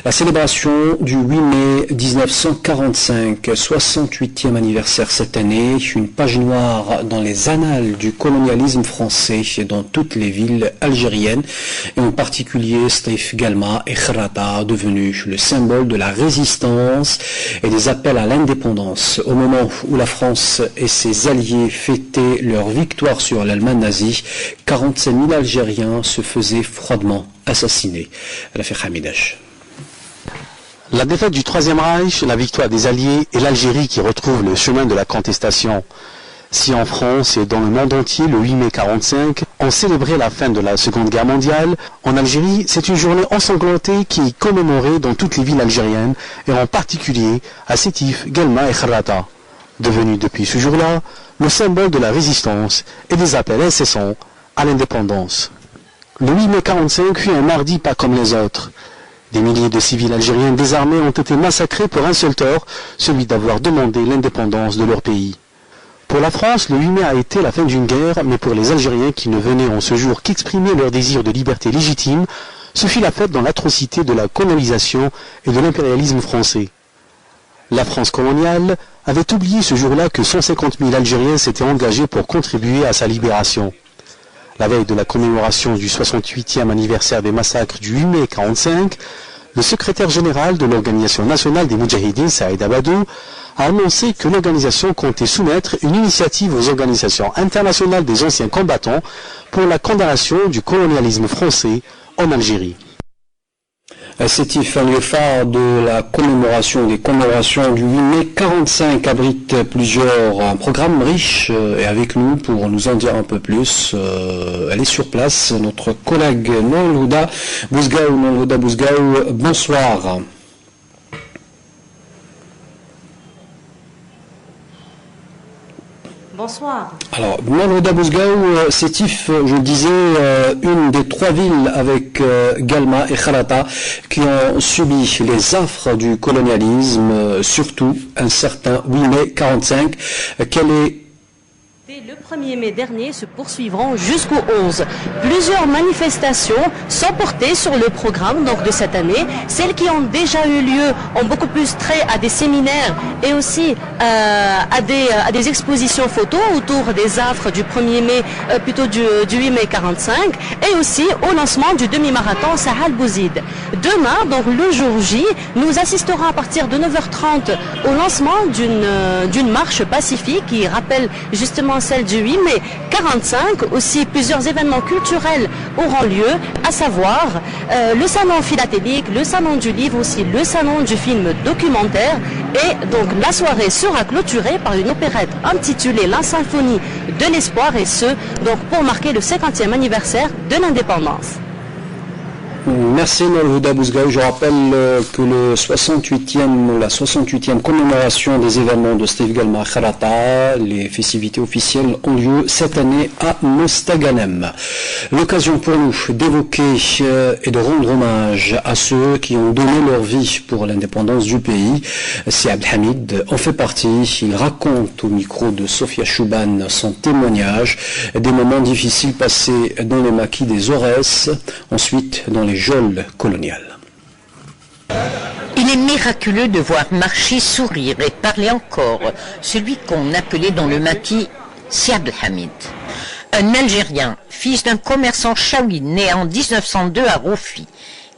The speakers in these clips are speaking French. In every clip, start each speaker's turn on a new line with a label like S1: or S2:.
S1: La célébration du 8 mai 1945, 68e anniversaire cette année, une page noire dans les annales du colonialisme français dans toutes les villes algériennes, et en particulier Staïf Galma et Khrata, devenu le symbole de la résistance et des appels à l'indépendance. Au moment où la France et ses alliés fêtaient leur victoire sur l'Allemagne nazie, 45 000 Algériens se faisaient froidement assassinés. Rafik Hamidash.
S2: La défaite du Troisième Reich, la victoire des Alliés et l'Algérie qui retrouve le chemin de la contestation. Si en France et dans le monde entier, le 8 mai 1945, on célébrait la fin de la Seconde Guerre mondiale, en Algérie, c'est une journée ensanglantée qui est commémorée dans toutes les villes algériennes et en particulier à Sétif, Guelma et Khrata, devenu depuis ce jour-là le symbole de la résistance et des appels incessants à l'indépendance. Le 8 mai 1945 fut un mardi pas comme les autres. Des milliers de civils algériens désarmés ont été massacrés pour un seul tort, celui d'avoir demandé l'indépendance de leur pays. Pour la France, le 8 mai a été la fin d'une guerre, mais pour les Algériens qui ne venaient en ce jour qu'exprimer leur désir de liberté légitime, ce fut la fête dans l'atrocité de la colonisation et de l'impérialisme français. La France coloniale avait oublié ce jour-là que 150 000 Algériens s'étaient engagés pour contribuer à sa libération. La veille de la commémoration du 68e anniversaire des massacres du 8 mai 1945, le secrétaire général de l'Organisation nationale des Moudjahidines, Saïd Abadou, a annoncé que l'organisation comptait soumettre une initiative aux organisations internationales des anciens combattants pour la condamnation du colonialisme français en Algérie.
S1: Sétif, un lieu phare de la commémoration des commémorations du 8 mai 1945, abrite plusieurs programmes riches, et avec nous pour nous en dire un peu plus, elle est sur place, notre collègue Nolhouda Bouzgaou, bonsoir.
S3: Bonsoir.
S1: Alors, Nolhouda Bouzgaou, Sétif, je disais, une des trois villes avec Galma et Khrata qui ont subi les affres du colonialisme, surtout un certain 8 mai 1945. Quel est
S3: Le 1er mai dernier se poursuivront jusqu'au 11. Plusieurs manifestations sont portées sur le programme donc, de cette année. Celles qui ont déjà eu lieu ont beaucoup plus trait à des séminaires et aussi à des expositions photos autour des affres du 1er mai, plutôt du 8 mai 1945, et aussi au lancement du demi-marathon Sahal Bouzid. Demain, donc le jour J, nous assisterons à partir de 9h30 au lancement d'une marche pacifique qui rappelle justement celle du 8 mai 1945. Aussi, plusieurs événements culturels auront lieu, à savoir le salon philatélique, le salon du livre, aussi le salon du film documentaire. Et donc la soirée sera clôturée par une opérette intitulée La Symphonie de l'Espoir, et ce, donc pour marquer le 50e anniversaire de l'indépendance.
S1: Merci Nolhouda Bouzgaou. Je rappelle que la 68e commémoration des événements de Staïf Galma Khrata, les festivités officielles ont lieu cette année à Mostaganem. L'occasion pour nous d'évoquer et de rendre hommage à ceux qui ont donné leur vie pour l'indépendance du pays. Si Abdelhamid en fait partie, il raconte au micro de Sofia Chouban son témoignage des moments difficiles passés dans les maquis des Aurès, ensuite dans les geôles coloniales.
S4: Il est miraculeux de voir marcher, sourire et parler encore celui qu'on appelait dans le maquis Si Abdelhamid. Un Algérien, fils d'un commerçant chaoui né en 1902 à Roufi,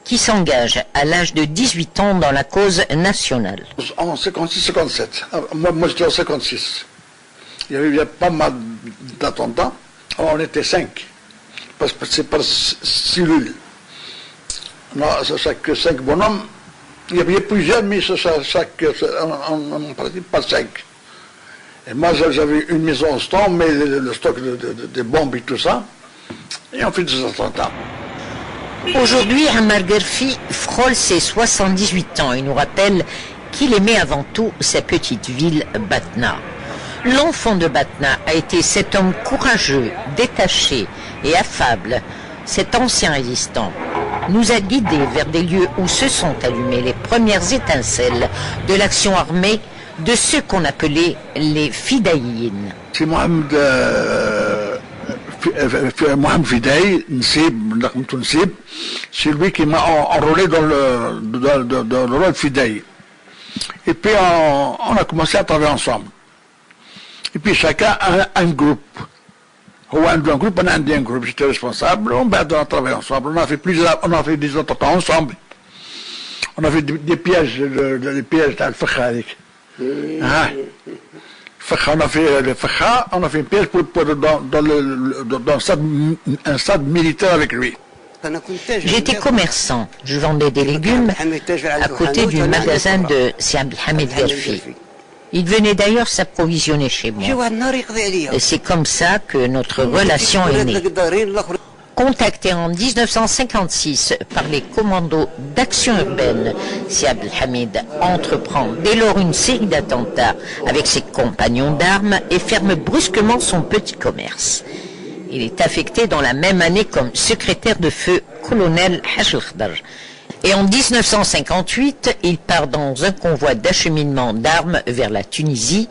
S4: qui s'engage à l'âge de 18 ans dans la cause nationale.
S5: En 56-57, moi j'étais en 56. Il y avait pas mal d'attentats, on était 5, parce que c'est par cellule. Non, chaque 5 bonhommes, il y avait plusieurs, mais on ne pratique pas 5. Et moi, j'avais une maison en stock, mais le stock de bombes et tout ça, et on fait des attentats.
S4: Aujourd'hui, Ammar Gerfi frôle ses 78 ans et nous rappelle qu'il aimait avant tout sa petite ville Batna. L'enfant de Batna a été cet homme courageux, détaché et affable, cet ancien résistant. Nous a guidés vers des lieux où se sont allumées les premières étincelles de l'action armée de ceux qu'on appelait les Fidaïines.
S5: C'est Mohamed Mohamed Fidei, c'est lui qui m'a enrôlé dans le rôle Fidei. Et puis on a commencé à travailler ensemble. Et puis chacun a un groupe. On a un groupe, on a un groupe, j'étais responsable, on a travaillé ensemble, on a fait des entretiens ensemble. On a fait des pièges, des pièges d'Al-Fakha. On a fait le Fakha, on a fait une piège dans un stade militaire avec lui.
S4: J'étais commerçant, je vendais des légumes à côté du magasin de Si Abdelhamid Garfi. Il venait d'ailleurs s'approvisionner chez moi. Et c'est comme ça que notre relation est née. Contacté en 1956 par les commandos d'action urbaine, Si Abdelhamid entreprend dès lors une série d'attentats avec ses compagnons d'armes et ferme brusquement son petit commerce. Il est affecté dans la même année comme secrétaire de feu colonel Haj al-Khdar. Et en 1958, il part dans un convoi d'acheminement d'armes vers la Tunisie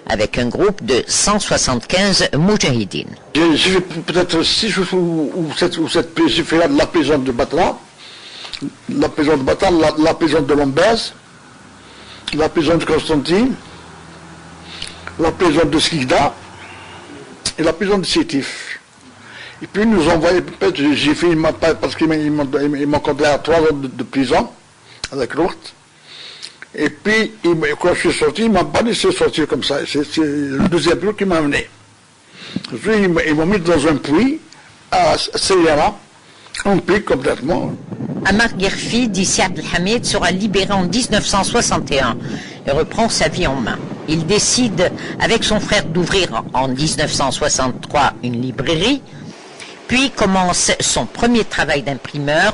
S4: avec un groupe de 175 moudjahidines.
S5: J'ai fait peut-être 6 ou 7 j'ai fait la plaisante de Batna, la plaisante de Lombez, la plaisante de Constantine, la plaisante de Skikda et la plaisante de Sétif. Et puis ils nous ont envoyé, j'ai fait parce qu'ils m'ont condamné à 3 ans de prison avec l'autre. Et puis, quand je suis sorti, ils ne m'ont pas laissé sortir comme ça. C'est le deuxième jour qui m'a amené. Ils m'ont mis dans un puits à Seyara, un puits complètement.
S4: Ammar Garfi, dit Si Abdelhamid, sera libéré en 1961 et reprend sa vie en main. Il décide, avec son frère, d'ouvrir en 1963 une librairie, puis commence son premier travail d'imprimeur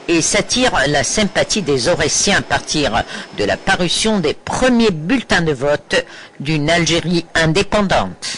S4: et s'attire la sympathie des Aurésiens à partir de la parution des premiers bulletins de vote d'une Algérie indépendante.